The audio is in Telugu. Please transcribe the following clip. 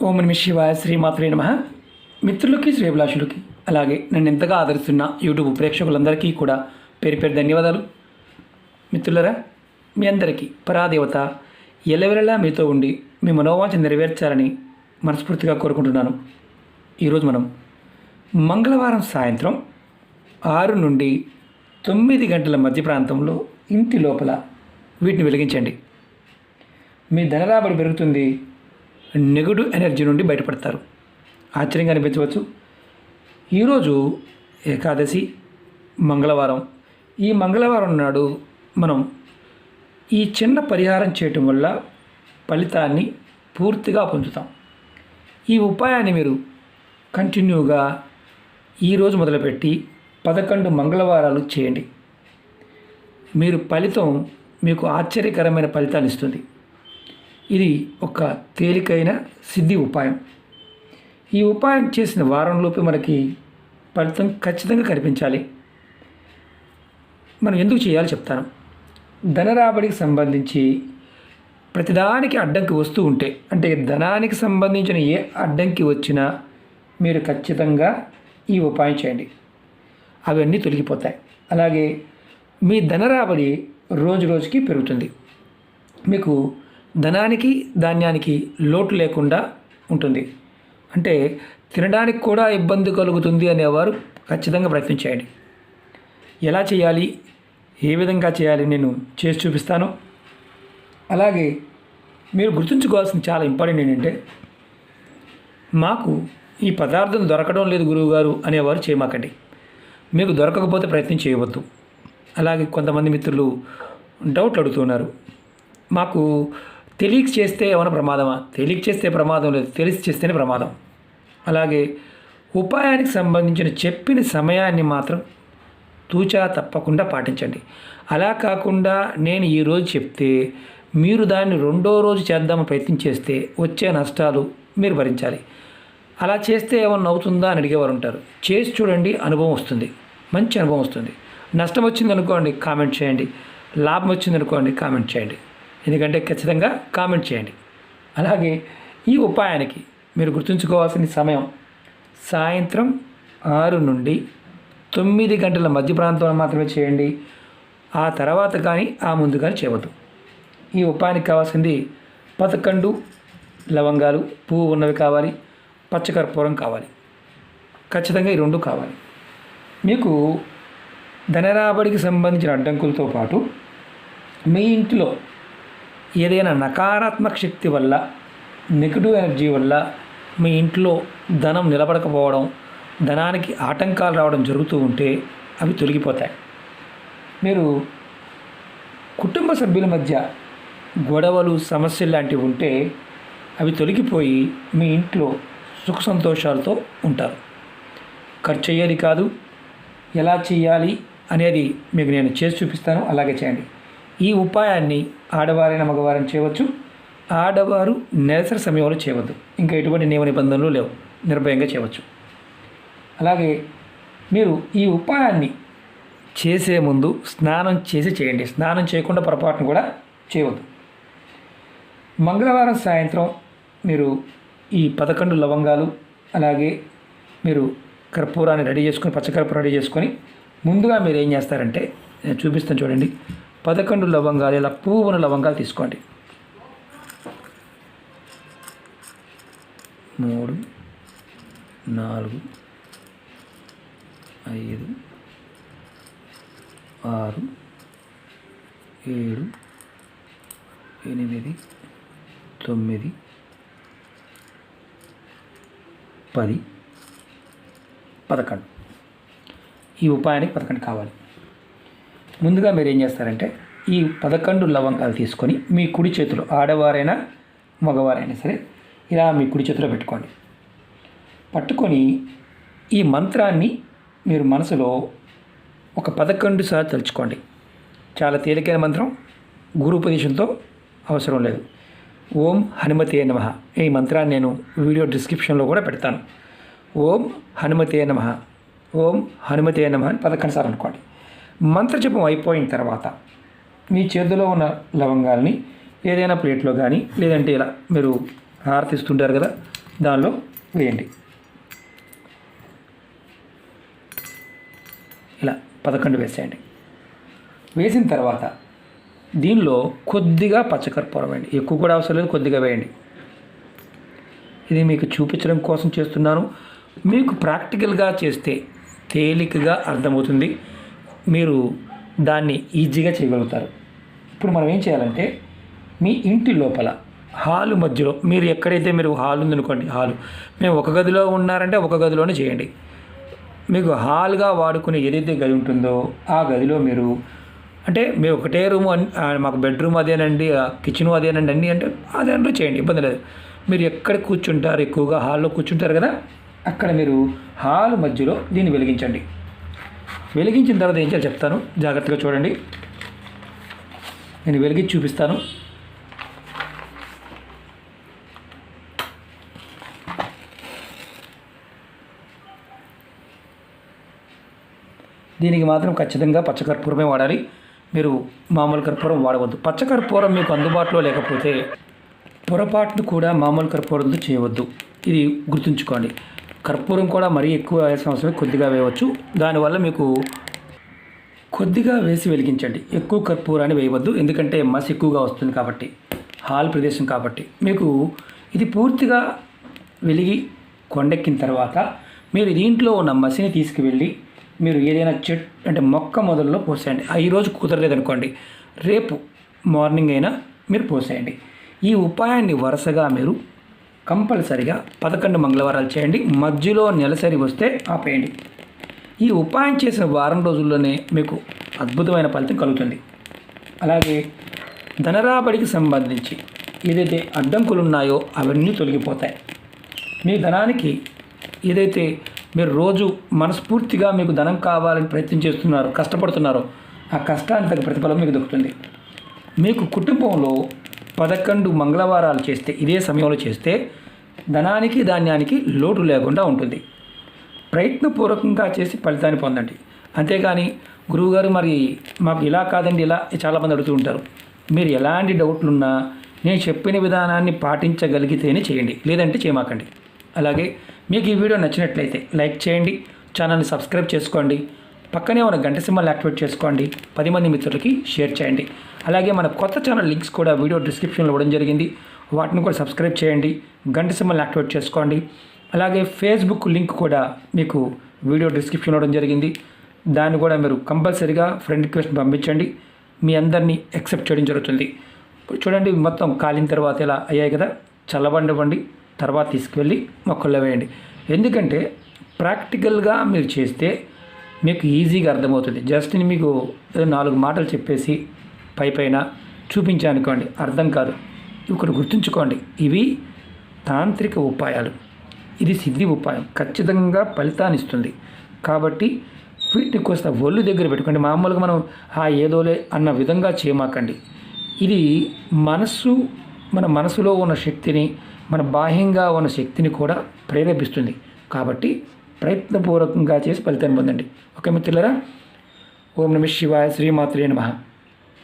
ఓం నమః శివాయ శ్రీమాత్రే నమః. మిత్రులకి శ్రేభిలాషులకి అలాగే నన్ను ఎంతగా ఆదరిస్తున్న యూట్యూబ్ ప్రేక్షకులందరికీ కూడా పేరు పేరు ధన్యవాదాలు. మిత్రులరా, మీ అందరికీ పరాదేవత ఎల్లవెల్లలా మీతో ఉండి మీ మనోవాంఛ నెరవేర్చాలని మనస్ఫూర్తిగా కోరుకుంటున్నాను. ఈరోజు మనం మంగళవారం సాయంత్రం 6 నుండి 9 గంటల మధ్య ప్రాంతంలో ఇంటి లోపల వీటిని వెలిగించండి. మీ ధనరాబడి పెరుగుతుంది, నెగటివ్ ఎనర్జీ నుండి బయటపడతారు. ఆశ్చర్యంగా అనిపించవచ్చు. ఈరోజు ఏకాదశి మంగళవారం. ఈ మంగళవారం నాడు మనం ఈ చిన్న పరిహారం చేయటం వల్ల ఫలితాన్ని పూర్తిగా పొందుతాం. ఈ ఉపాయాన్ని మీరు కంటిన్యూగా ఈరోజు మొదలుపెట్టి 11 మంగళవారాలు చేయండి. మీరు ఫలితం మీకు ఆశ్చర్యకరమైన ఫలితాన్ని ఇస్తుంది. ఇది ఒక తేలికైన సిద్ధి ఉపాయం. ఈ ఉపాయం చేసిన వారంలోపు మనకి ఫలితం ఖచ్చితంగా కనిపించాలి. మనం ఎందుకు చేయాలో చెప్తాను. ధనరాబడికి సంబంధించి ప్రతిదానికి అడ్డంకి వస్తూ ఉంటే, అంటే ధనానికి సంబంధించిన ఏ అడ్డంకి వచ్చినా మీరు ఖచ్చితంగా ఈ ఉపాయం చేయండి. అవన్నీ తొలగిపోతాయి. అలాగే మీ ధనరాబడి రోజు రోజుకి పెరుగుతుంది. మీకు ధనానికి ధాన్యానికి లోటు లేకుండా ఉంటుంది. అంటే తినడానికి కూడా ఇబ్బంది కలుగుతుంది అనేవారు ఖచ్చితంగా ప్రయత్నం చేయండి. ఎలా చేయాలి, ఏ విధంగా చేయాలి నేను చేసి చూపిస్తాను. అలాగే మీరు గుర్తుంచుకోవాల్సిన చాలా ఇంపార్టెంట్ ఏంటంటే, మాకు ఈ పదార్థం దొరకడం లేదు గురువుగారు అనేవారు చేయమాకండి. మీకు దొరకకపోతే ప్రయత్నం చేయవద్దు. అలాగే కొంతమంది మిత్రులు డౌట్లు అడుగుతున్నారు. మాకు తెలియక చేస్తే ఏమైనా ప్రమాదమా? తెలియక చేస్తే ప్రమాదం లేదు, తెలిసి చేస్తేనే ప్రమాదం. అలాగే ఉపాయానికి సంబంధించిన చెప్పిన సమయాన్ని మాత్రం తూచా తప్పకుండా పాటించండి. అలా కాకుండా నేను ఈరోజు చెప్తే మీరు దాన్ని 2వ రోజు చేద్దామని ప్రయత్నం చేస్తే వచ్చే నష్టాలు మీరు భరించాలి. అలా చేస్తే ఏమన్నా అవుతుందా అని అడిగేవారు ఉంటారు. చేసి చూడండి, అనుభవం వస్తుంది, మంచి అనుభవం వస్తుంది. నష్టం వచ్చిందనుకోండి కామెంట్ చేయండి, లాభం వచ్చిందనుకోండి కామెంట్ చేయండి. ఎందుకంటే ఖచ్చితంగా కామెంట్ చేయండి. అలాగే ఈ ఉపాయానికి మీరు గుర్తుంచుకోవాల్సిన సమయం సాయంత్రం 6 నుండి 9 గంటల మధ్య ప్రాంతంలో మాత్రమే చేయండి. ఆ తర్వాత కానీ ఆ ముందు కానీ చేయవద్దు. ఈ ఉపాయానికి కావాల్సింది 11 లవంగాలు, పువ్వు ఉన్నవి కావాలి, పచ్చకర్పూరం కావాలి. ఖచ్చితంగా ఈ 2 కావాలి. మీకు ధనరాబడికి సంబంధించిన అడ్డంకులతో పాటు మీ ఇంటిలో ఏదైనా నకారాత్మక శక్తి వల్ల, నెగిటివ్ ఎనర్జీ వల్ల మీ ఇంట్లో ధనం నిలబడకపోవడం, ధనానికి ఆటంకాలు రావడం జరుగుతూ ఉంటే అవి తొలగిపోతాయి. మీరు కుటుంబ సభ్యుల మధ్య గొడవలు, సమస్యలు లాంటివి ఉంటే అవి తొలగిపోయి మీ ఇంట్లో సుఖ సంతోషాలతో ఉంటారు. ఖర్చు అయ్యేది కాదు. ఎలా చేయాలి అనేది మీకు నేను చేసి చూపిస్తాను. అలాగే చేయండి. ఈ ఉపాయాన్ని ఆడవారైన మగవారైనా చేయవచ్చు. ఆడవారు నెలసరి సమయంలో చేయవద్దు. ఇంకా ఎటువంటి నియమ నిబంధనలు లేవు, నిర్భయంగా చేయవచ్చు. అలాగే మీరు ఈ ఉపాయాన్ని చేసే ముందు స్నానం చేసి చేయండి. స్నానం చేయకుండా పొరపాటును కూడా చేయవద్దు. మంగళవారం సాయంత్రం మీరు ఈ 11 లవంగాలు, అలాగే మీరు కర్పూరాన్ని రెడీ చేసుకొని, పచ్చకర్పూరం రెడీ చేసుకొని ముందుగా మీరు ఏం చేస్తారంటే, నేను చూపిస్తాను చూడండి. 11 లవంగాలు, ఇలా పువ్వున లవంగాలు తీసుకోండి. 3, 4, 5, 6, 7, 8, 9, 10, 11. ఈ ఉపాయానికి 11 కావాలి. ముందుగా మీరు ఏం చేస్తారంటే, ఈ 11 లవంగాలు తీసుకొని మీ కుడి చేతిలో, ఆడవారైనా మగవారైనా సరే, ఇలా మీ కుడి చేతిలో పెట్టుకోండి. పట్టుకొని ఈ మంత్రాన్ని మీరు మనసులో ఒక 11 సార్లు తలుచుకోండి. చాలా తేలికైన మంత్రం, గురుపదేశంతో అవసరం లేదు. ఓం హనుమతే నమః. ఈ మంత్రాన్ని నేను వీడియో డిస్క్రిప్షన్లో కూడా పెడతాను. ఓం హనుమతే నమః, ఓం హనుమతే నమః అని 11 సార్లు అనుకోండి. మంత్రజపం అయిపోయిన తర్వాత మీ చేతిలో ఉన్న లవంగాల్ని ఏదైనా ప్లేట్లో కానీ, లేదంటే ఇలా మీరు హారతిస్తుంటారు కదా, దానిలో వేయండి. ఇలా 11 వేసేయండి. వేసిన తర్వాత దీనిలో కొద్దిగా పచ్చకర్పూరం వేయండి. ఎక్కువ కూడా అవసరం లేదు, కొద్దిగా వేయండి. ఇది మీకు చూపించడం కోసం చేస్తున్నాను. మీకు ప్రాక్టికల్గా చేస్తే తేలికగా అర్థమవుతుంది, మీరు దాన్ని ఈజీగా చేయగలుగుతారు. ఇప్పుడు మనం ఏం చేయాలంటే మీ ఇంటి లోపల హాలు మధ్యలో మీరు ఎక్కడైతే మీరు హాల్ ఉందనుకోండి, హాలు మేము ఒక గదిలో ఉన్నారంటే ఒక గదిలోనే చేయండి. మీకు హాల్గా వాడుకునే ఏదైతే గది ఉంటుందో ఆ గదిలో మీరు అంటే మేము ఒకటే రూము మాకు బెడ్రూమ్ అదేనండి, కిచెన్ అదేనండి అన్నీ అంటే అదే చేయండి, ఇబ్బంది లేదు. మీరు ఎక్కడ కూర్చుంటారు, ఎక్కువగా హాల్లో కూర్చుంటారు కదా, అక్కడ మీరు హాల్ మధ్యలో దీన్ని వెలిగించండి. వెలిగించిన తర్వాత ఏం చేయాలో చెప్తాను, జాగ్రత్తగా చూడండి. నేను వెలిగించి చూపిస్తాను. దీనికి మాత్రం ఖచ్చితంగా పచ్చకర్పూరమే వాడాలి. మీరు మామూలు కర్పూరం వాడవద్దు. పచ్చకర్పూరం మీకు అందుబాటులో లేకపోతే పొరపాటును కూడా మామూలు కర్పూరంతో చేయవద్దు. ఇది గుర్తుంచుకోండి. కర్పూరం కూడా మరీ ఎక్కువ వేయాల్సిన అవసరం, కొద్దిగా వేయవచ్చు. దానివల్ల మీకు కొద్దిగా వేసి వెలిగించండి, ఎక్కువ కర్పూరాన్ని వేయవద్దు. ఎందుకంటే మసి ఎక్కువగా వస్తుంది కాబట్టి, హాల్ ప్రదేశం కాబట్టి. మీకు ఇది పూర్తిగా వెలిగి కొండెక్కిన తర్వాత మీరు దీంట్లో ఉన్న మసిని తీసుకువెళ్ళి మీరు ఏదైనా అంటే మొక్క మొదల్లో పోసేయండి. ఈరోజు కుదరలేదనుకోండి, రేపు మార్నింగ్ అయినా మీరు పోసేయండి. ఈ ఉపాయాన్ని వరుసగా మీరు కంపల్సరిగా 11 మంగళవారాలు చేయండి. మధ్యలో నెలసరి వస్తే ఆపేయండి. ఈ ఉపాయం చేసిన వారం రోజుల్లోనే మీకు అద్భుతమైన ఫలితం కలుగుతుంది. అలాగే ధనరాబడికి సంబంధించి ఏదైతే అడ్డంకులు ఉన్నాయో అవన్నీ తొలగిపోతాయి. మీ ధనానికి ఏదైతే మీరు రోజు మనస్ఫూర్తిగా మీకు ధనం కావాలని ప్రయత్నం చేస్తున్నారో, కష్టపడుతున్నారో, ఆ కష్టానికి తగ్గ ప్రతిఫలం మీకు దొరుకుతుంది. మీకు కుటుంబంలో 11 మంగళవారాలు చేస్తే, ఇదే సమయంలో చేస్తే ధనానికి ధాన్యానికి లోటు లేకుండా ఉంటుంది. ప్రయత్నపూర్వకంగా చేసి ఫలితాన్ని పొందండి. అంతేగాని గురువుగారు మరి మాకు ఇలా కాదండి ఇలా చాలామంది అడుగుతూ ఉంటారు. మీరు ఎలాంటి డౌట్లున్నా నేను చెప్పిన విధానాన్ని పాటించగలిగితేనే చేయండి, లేదంటే చేయమాకండి. అలాగే మీకు ఈ వీడియో నచ్చినట్లయితే లైక్ చేయండి, ఛానల్ని సబ్స్క్రైబ్ చేసుకోండి, పక్కనే ఉన్న గంట సింబల్ని యాక్టివేట్ చేసుకోండి, 10 మంది మిత్రులకి షేర్ చేయండి. అలాగే మన కొత్త ఛానల్ లింక్స్ కూడా వీడియో డిస్క్రిప్షన్లో ఇవ్వడం జరిగింది, వాటిని కూడా సబ్స్క్రైబ్ చేయండి, గంట సింబల్ని యాక్టివేట్ చేసుకోండి. అలాగే ఫేస్బుక్ లింక్ కూడా మీకు వీడియో డిస్క్రిప్షన్లో ఇవ్వడం జరిగింది, దాన్ని కూడా మీరు కంపల్సరీగా ఫ్రెండ్ రిక్వెస్ట్ పంపించండి. మీ అందరినీ యాక్సెప్ట్ చేయడం జరుగుతుంది. చూడండి, మొత్తం కాలిన తర్వాత ఇలా అయ్యాయి కదా, చల్లబండివ్వండి, తర్వాత తీసుకువెళ్ళి మొక్కల్లో వేయండి. ఎందుకంటే ప్రాక్టికల్గా మీరు చేస్తే మీకు ఈజీగా అర్థమవుతుంది. జస్ట్ మీకు 4 మాటలు చెప్పేసి పైన చూపించానుకోండి, అర్థం కాదు. ఇక్కడ గుర్తుంచుకోండి, ఇవి తాంత్రిక ఉపాయాలు, ఇది సిద్ధి ఉపాయం, ఖచ్చితంగా ఫలితాన్ని ఇస్తుంది. కాబట్టి వీటిని కోస్త ఒళ్ళు దగ్గర పెట్టుకోండి. మామూలుగా మనం ఏదోలే అన్న విధంగా చేయమాకండి. ఇది మన మనసులో ఉన్న శక్తిని, మన బాహ్యంగా ఉన్న శక్తిని కూడా ప్రేరేపిస్తుంది. కాబట్టి ప్రయత్నపూర్వకంగా చేసి ఫలితాన్ని పొందండి. ఓకే మిత్రులారా, ఓం నమః శివాయ, శ్రీమాత్రే నమః.